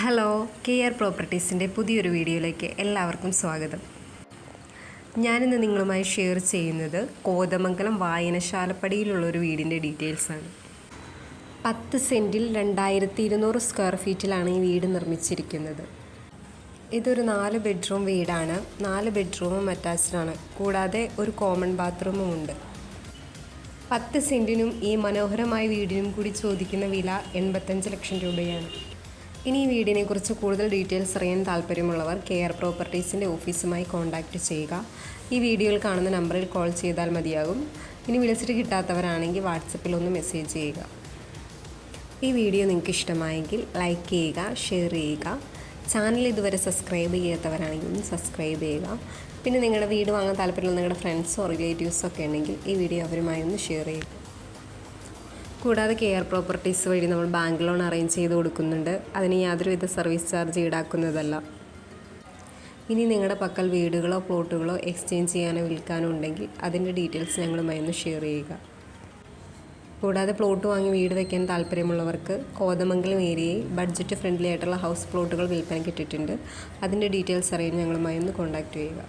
Hello, care പ്രോപ്പർട്ടീസിൻ്റെ പുതിയൊരു വീഡിയോയിലേക്ക് എല്ലാവർക്കും സ്വാഗതം. ഞാനിന്ന് നിങ്ങളുമായി ഷെയർ ചെയ്യുന്നത് കോതമംഗലം വായനശാലപ്പടിയിലുള്ളൊരു വീടിൻ്റെ ഡീറ്റെയിൽസാണ്. 10 സെൻറ്റിൽ 2200 സ്ക്വയർ ഫീറ്റിലാണ് ഈ വീട് നിർമ്മിച്ചിരിക്കുന്നത്. ഇതൊരു 4 ബെഡ്റൂം വീടാണ്. 4 ബെഡ്റൂമും അറ്റാച്ച്ഡാണ്. കൂടാതെ ഒരു കോമൺ ബാത്റൂമും ഉണ്ട്. 10 സെൻറ്റിനും ഈ മനോഹരമായ വീടിനും കൂടി ചോദിക്കുന്ന വില 85 ലക്ഷം രൂപയാണ്. ഇനി ഈ വീടിനെക്കുറിച്ച് കൂടുതൽ ഡീറ്റെയിൽസ് അറിയാൻ താല്പര്യമുള്ളവർ കെയർ പ്രോപ്പർട്ടീസിൻ്റെ ഓഫീസുമായി കോൺടാക്റ്റ് ചെയ്യുക. ഈ വീഡിയോയിൽ കാണുന്ന നമ്പറിൽ കോൾ ചെയ്താൽ മതിയാകും. ഇനി വിളിച്ചിട്ട് കിട്ടാത്തവരാണെങ്കിൽ വാട്സപ്പിൽ ഒന്ന് മെസ്സേജ് ചെയ്യുക. ഈ വീഡിയോ നിങ്ങൾക്ക് ഇഷ്ടമായെങ്കിൽ ലൈക്ക് ചെയ്യുക, ഷെയർ ചെയ്യുക. ചാനൽ ഇതുവരെ സബ്സ്ക്രൈബ് ചെയ്യാത്തവരാണെങ്കിൽ ഒന്ന് സബ്സ്ക്രൈബ് ചെയ്യുക. പിന്നെ നിങ്ങളുടെ വീട് വാങ്ങാൻ താല്പര്യമുള്ള നിങ്ങളുടെ ഫ്രണ്ട്സോ റിലേറ്റീവ്സോ ഒക്കെ ഉണ്ടെങ്കിൽ ഈ വീഡിയോ അവരുമായി ഒന്ന് ഷെയർ ചെയ്യുക. കൂടാതെ കെയർ പ്രോപ്പർട്ടീസ് വഴി നമ്മൾ ബാങ്ക് ലോൺ അറേഞ്ച് ചെയ്ത് കൊടുക്കുന്നുണ്ട്. അതിന് യാതൊരുവിധ സർവീസ് ചാർജ് ഈടാക്കുന്നതല്ല. ഇനി നിങ്ങളുടെ പക്കൽ വീടുകളോ പ്ലോട്ടുകളോ എക്സ്ചേഞ്ച് ചെയ്യാനോ വിൽക്കാനോ ഉണ്ടെങ്കിൽ അതിൻ്റെ ഡീറ്റെയിൽസ് ഞങ്ങളുമായി ഒന്ന് ഷെയർ ചെയ്യുക. കൂടാതെ പ്ലോട്ട് വാങ്ങി വീട് വയ്ക്കാൻ താല്പര്യമുള്ളവർക്ക് കോതമംഗലം ഏരിയയിൽ ബഡ്ജറ്റ് ഫ്രണ്ട്ലി ആയിട്ടുള്ള ഹൗസ് പ്ലോട്ടുകൾ വിൽപ്പനയ്ക്ക് ഇട്ടിട്ടുണ്ട്. അതിൻ്റെ ഡീറ്റെയിൽസ് അറിയാൻ ഞങ്ങളുമായി ഒന്ന് കോൺടാക്റ്റ് ചെയ്യുക.